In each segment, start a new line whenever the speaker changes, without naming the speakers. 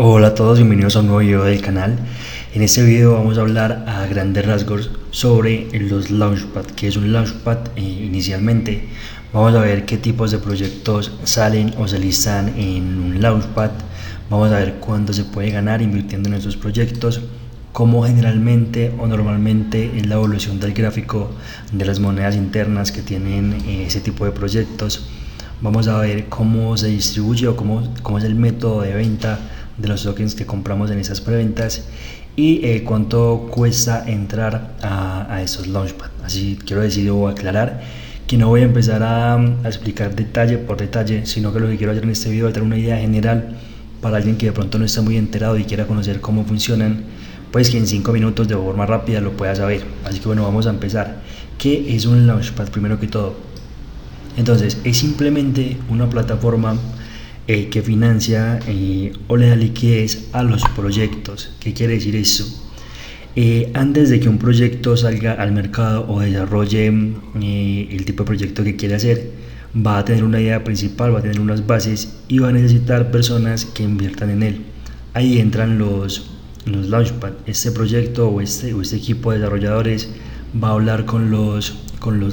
Hola a todos, bienvenidos a un nuevo video del canal. En este video vamos a hablar a grandes rasgos sobre los Launchpad. ¿Qué es un Launchpad? Inicialmente vamos a ver qué tipos de proyectos salen o se listan en un Launchpad. Vamos a ver cuánto se puede ganar invirtiendo en esos proyectos, cómo generalmente o normalmente es la evolución del gráfico de las monedas internas que tienen ese tipo de proyectos. Vamos a ver cómo se distribuye o cómo es el método de venta de los tokens que compramos en esas preventas y cuánto cuesta entrar a esos launchpad. Así quiero decir o aclarar que no voy a empezar a explicar detalle por detalle, sino que lo que quiero hacer en este video es dar una idea general para alguien que de pronto no está muy enterado y quiera conocer cómo funcionan, pues que en 5 minutos de forma rápida lo pueda saber. Así que bueno, vamos a empezar. ¿Qué es un launchpad? Primero que todo, entonces es simplemente una plataforma que financia o le da liquidez a los proyectos. ¿Qué quiere decir eso? Antes de que un proyecto salga al mercado o desarrolle el tipo de proyecto que quiere hacer, va a tener una idea principal, va a tener unas bases y va a necesitar personas que inviertan en él. Ahí entran los Launchpad. Este proyecto o este equipo de desarrolladores va a hablar con los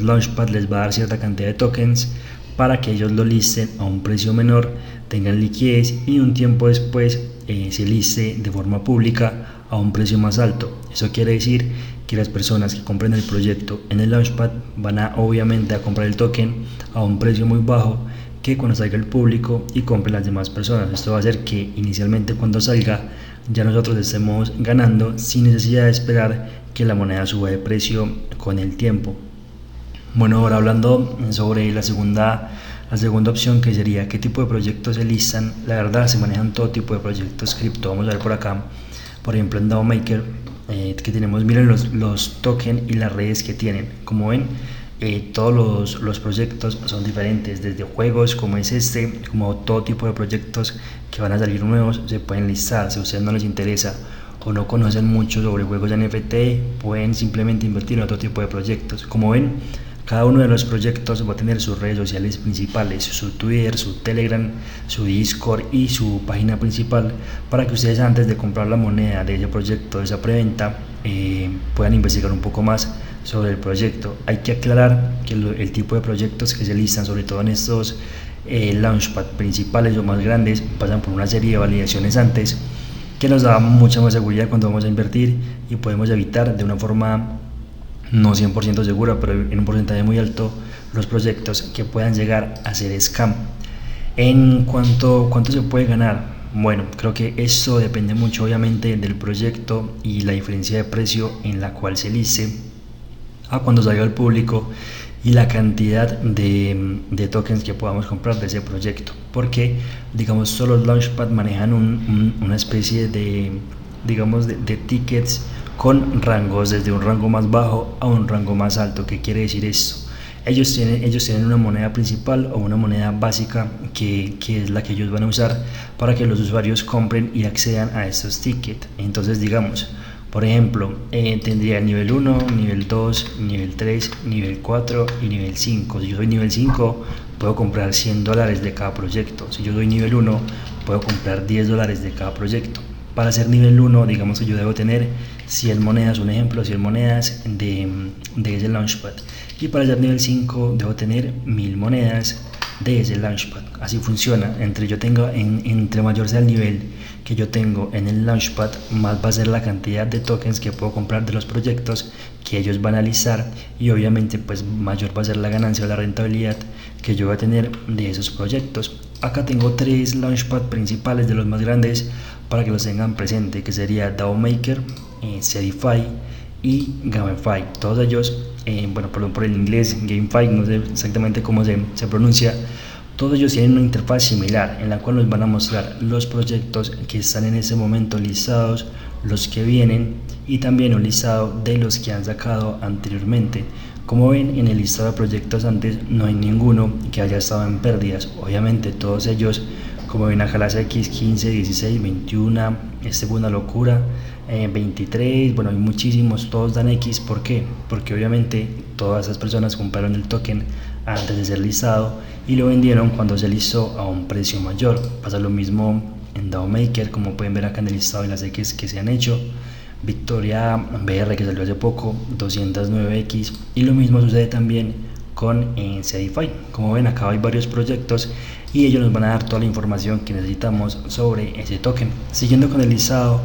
Launchpad, les va a dar cierta cantidad de tokens para que ellos lo listen a un precio menor, tengan liquidez y un tiempo después se liste de forma pública a un precio más alto. Eso quiere decir que las personas que compren el proyecto en el Launchpad van a obviamente a comprar el token a un precio muy bajo que cuando salga el público y compren las demás personas. Esto va a hacer que inicialmente cuando salga ya nosotros estemos ganando sin necesidad de esperar que la moneda suba de precio con el tiempo. Bueno, ahora hablando sobre la segunda opción, que sería qué tipo de proyectos se listan. La verdad, se manejan todo tipo de proyectos cripto. Vamos a ver por acá, por ejemplo en DAO Maker, que tenemos, miren los tokens y las redes que tienen. Como ven, todos los proyectos son diferentes, desde juegos como es este, como todo tipo de proyectos que van a salir nuevos se pueden listar. Si a ustedes no les interesa o no conocen mucho sobre juegos de NFT, pueden simplemente invertir en otro tipo de proyectos. Como ven, cada uno de los proyectos va a tener sus redes sociales principales, su Twitter, su Telegram, su Discord y su página principal, para que ustedes antes de comprar la moneda de ese proyecto, de esa preventa, puedan investigar un poco más sobre el proyecto. Hay que aclarar que el tipo de proyectos que se listan, sobre todo en estos launchpad principales o más grandes, pasan por una serie de validaciones antes que nos da mucha más seguridad cuando vamos a invertir y podemos evitar de una forma no 100% segura, pero en un porcentaje muy alto, los proyectos que puedan llegar a ser scam. En cuanto cuánto se puede ganar, bueno, creo que eso depende mucho obviamente del proyecto y la diferencia de precio en la cual se liste a cuando salga al público y la cantidad de tokens que podamos comprar de ese proyecto, porque digamos solo los Launchpad manejan una especie de, digamos, de tickets con rangos, desde un rango más bajo a un rango más alto. ¿Qué quiere decir esto? Ellos tienen una moneda principal o una moneda básica que es la que ellos van a usar para que los usuarios compren y accedan a estos tickets. Entonces, digamos, por ejemplo, tendría nivel 1, nivel 2, nivel 3, nivel 4 y nivel 5. Si yo soy nivel 5, puedo comprar $100 de cada proyecto. Si yo soy nivel 1, puedo comprar $10 de cada proyecto. Para ser nivel 1, digamos que yo debo tener 100 monedas, un ejemplo, 100 monedas de ese Launchpad. Y para ser nivel 5, debo tener 1000 monedas de ese Launchpad. Así funciona. Entre mayor sea el nivel que yo tengo en el Launchpad, más va a ser la cantidad de tokens que puedo comprar de los proyectos que ellos van a listar, y obviamente pues mayor va a ser la ganancia o la rentabilidad que yo voy a tener de esos proyectos. Acá tengo 3 Launchpad principales de los más grandes para que los tengan presente, que sería DAO Maker, Sedify y Gamify. Todos ellos, bueno, perdón por el inglés, Gamify, no sé exactamente cómo se pronuncia. Todos ellos tienen una interfaz similar en la cual nos van a mostrar los proyectos que están en ese momento listados, los que vienen y también un listado de los que han sacado anteriormente. Como ven, en el listado de proyectos antes no hay ninguno que haya estado en pérdidas. Obviamente todos ellos, como ven acá, las X 15, 16, 21, este fue una locura, 23, bueno, hay muchísimos, todos dan X. ¿Por qué? Porque obviamente todas esas personas compraron el token antes de ser listado y lo vendieron cuando se listó a un precio mayor. Pasa lo mismo en DAO Maker, como pueden ver acá en el listado de las X que se han hecho. Victoria BR, que salió hace poco, 209X, y lo mismo sucede también con CDFI. Como ven, acá hay varios proyectos y ellos nos van a dar toda la información que necesitamos sobre ese token. Siguiendo con el listado,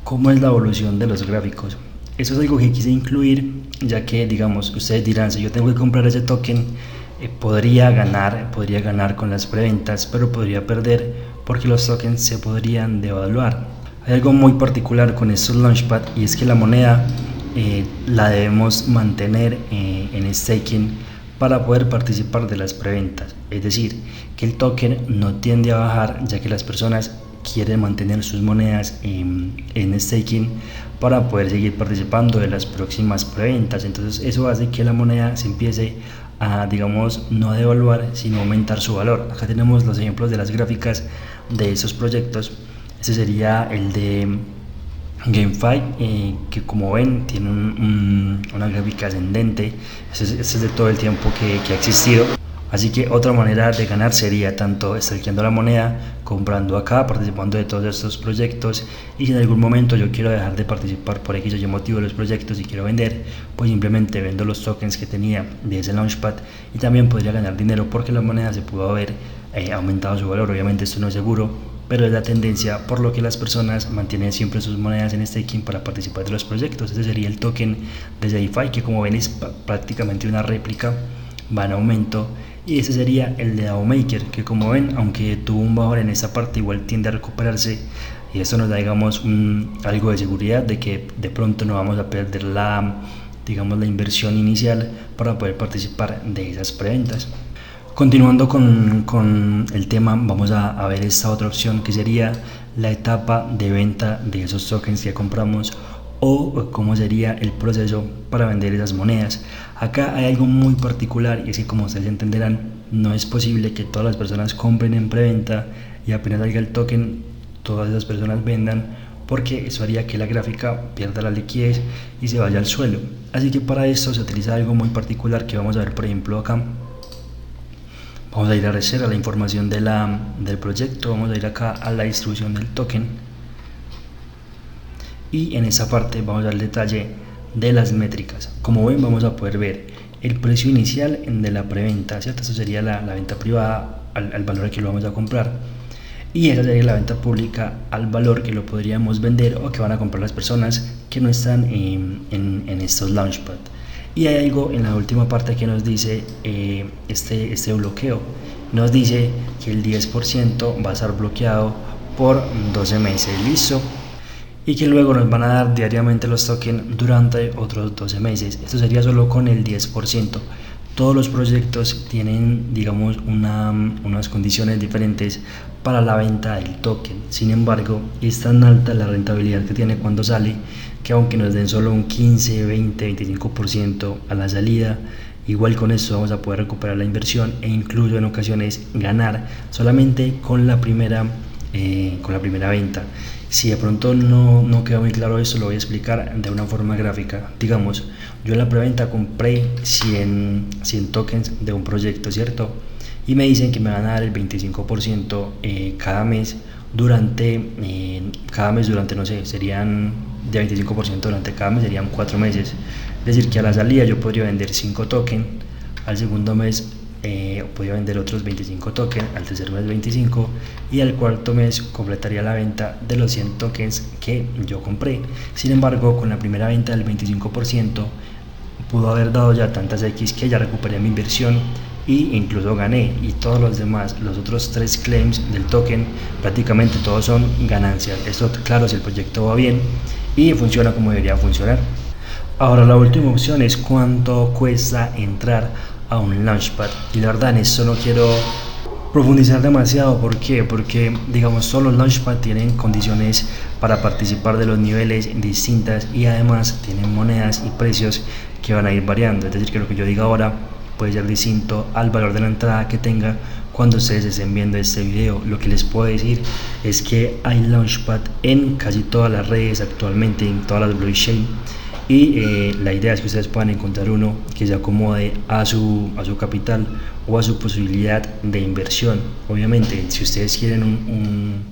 ¿cómo es la evolución de los gráficos? Eso es algo que quise incluir, ya que, digamos, ustedes dirán, si yo tengo que comprar ese token, podría ganar con las preventas, pero podría perder porque los tokens se podrían devaluar. Hay algo muy particular con estos Launchpad, y es que la moneda la debemos mantener en staking para poder participar de las preventas. Es decir, que el token no tiende a bajar, ya que las personas quieren mantener sus monedas en staking para poder seguir participando de las próximas preventas. Entonces eso hace que la moneda se empiece a, digamos, no a devaluar, sino a aumentar su valor. Acá tenemos los ejemplos de las gráficas de esos proyectos. Este sería el de GameFi, que como ven tiene una gráfica ascendente. Este es de todo el tiempo que ha existido. Así que otra manera de ganar sería tanto stakeando la moneda, comprando acá, participando de todos estos proyectos, y si en algún momento yo quiero dejar de participar por X o Y motivo de los proyectos y quiero vender, pues simplemente vendo los tokens que tenía de ese Launchpad y también podría ganar dinero porque la moneda se pudo haber aumentado su valor. Obviamente esto no es seguro, pero es la tendencia, por lo que las personas mantienen siempre sus monedas en staking para participar de los proyectos. Este sería el token de CDFI, que como ven es prácticamente una réplica, va en aumento. Y ese sería el de DAO Maker, que como ven, aunque tuvo un bajón en esta parte, igual tiende a recuperarse, y esto nos da, digamos, algo de seguridad de que de pronto no vamos a perder la inversión inicial para poder participar de esas preventas. Continuando con el tema, vamos a ver esta otra opción, que sería la etapa de venta de esos tokens que compramos, o cómo sería el proceso para vender esas monedas. Acá hay algo muy particular, y es que, como ustedes entenderán, no es posible que todas las personas compren en preventa y apenas salga el token todas esas personas vendan, porque eso haría que la gráfica pierda la liquidez y se vaya al suelo. Así que para esto se utiliza algo muy particular que vamos a ver, por ejemplo, acá. Vamos a ir a reserva, la información del proyecto, vamos a ir acá a la distribución del token, y en esa parte vamos al detalle de las métricas. Como ven, vamos a poder ver el precio inicial de la preventa, ¿cierto? Eso sería la venta privada al valor que lo vamos a comprar, y esa sería la venta pública al valor que lo podríamos vender o que van a comprar las personas que no están en estos Launchpad. Y hay algo en la última parte que nos dice este bloqueo. Nos dice que el 10% va a estar bloqueado por 12 meses, listo, y que luego nos van a dar diariamente los tokens durante otros 12 meses. Esto sería solo con el 10%. Todos los proyectos tienen, digamos, unas condiciones diferentes para la venta del token. Sin embargo, es tan alta la rentabilidad que tiene cuando sale, que aunque nos den solo un 15, 20, 25% a la salida, igual con eso vamos a poder recuperar la inversión e incluso en ocasiones ganar solamente con la primera venta. Si de pronto no queda muy claro esto, lo voy a explicar de una forma gráfica. Digamos, yo en la preventa compré 100 tokens de un proyecto, ¿cierto? Y me dicen que me van a dar el 25% cada mes durante, no sé, serían de 25% durante cada mes, serían 4 meses. Es decir, que a la salida yo podría vender 5 tokens, al segundo mes podría vender otros 25 tokens, al tercer mes 25, y al cuarto mes completaría la venta de los 100 tokens que yo compré. Sin embargo, con la primera venta del 25% pudo haber dado ya tantas X que ya recuperé mi inversión y incluso gané, y todos los otros 3 claims del token prácticamente todos son ganancias. Esto, claro, si el proyecto va bien y funciona como debería funcionar. Ahora, la última opción es cuánto cuesta entrar a un Launchpad, y la verdad en esto no quiero profundizar demasiado. ¿Por qué? Porque, digamos, todos los Launchpad tienen condiciones para participar de los niveles distintas, y además tienen monedas y precios que van a ir variando. Es decir, que lo que yo diga ahora puede ser distinto al valor de la entrada que tenga cuando ustedes estén viendo este video. Lo que les puedo decir es que hay Launchpad en casi todas las redes actualmente, en todas las blockchain, y la idea es que ustedes puedan encontrar uno que se acomode a su capital o a su posibilidad de inversión. Obviamente, si ustedes quieren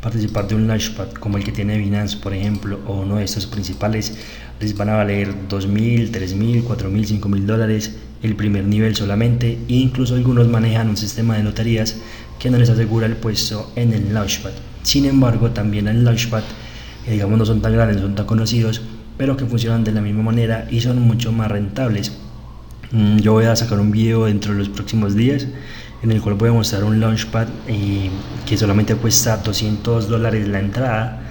participar de un launchpad como el que tiene Binance, por ejemplo, o uno de estos principales, les van a valer 2.000, 3.000, 4.000, 5.000 dólares el primer nivel solamente, e incluso algunos manejan un sistema de loterías que no les asegura el puesto en el launchpad. Sin embargo, también el launchpad, digamos, no son tan grandes, no son tan conocidos, pero que funcionan de la misma manera y son mucho más rentables. Yo voy a sacar un video dentro de los próximos días en el cual voy a mostrar un launchpad que solamente cuesta 200 dólares la entrada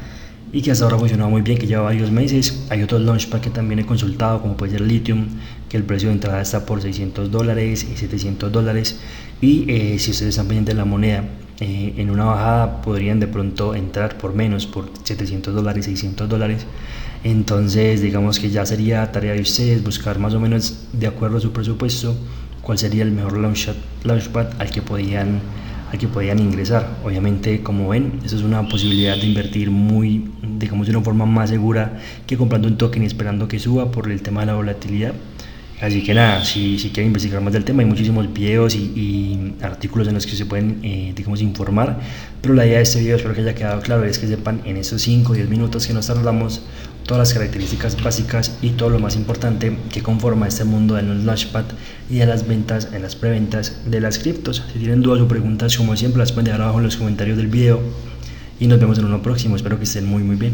y que hasta ahora ha funcionado muy bien, que lleva varios meses. Hay otros launchpad que también he consultado, como puede ser Lithium, que el precio de entrada está por 600 dólares y 700 dólares. Y si ustedes están pendientes de la moneda, en una bajada podrían de pronto entrar por menos, por 700 dólares, 600 dólares. Entonces, digamos que ya sería tarea de ustedes buscar más o menos, de acuerdo a su presupuesto, cuál sería el mejor launchpad al que podían ingresar. Obviamente, como ven, eso es una posibilidad de invertir muy, digamos, de una forma más segura que comprando un token y esperando que suba por el tema de la volatilidad. Así que nada, si quieren investigar más del tema, hay muchísimos videos y artículos en los que se pueden, digamos, informar. Pero la idea de este video, espero que haya quedado claro, es que sepan en esos 5 o 10 minutos que nos tardamos todas las características básicas y todo lo más importante que conforma este mundo de los launchpad y de las ventas, en las preventas de las criptos. Si tienen dudas o preguntas, como siempre, las pueden dejar abajo en los comentarios del video y nos vemos en uno próximo. Espero que estén muy bien.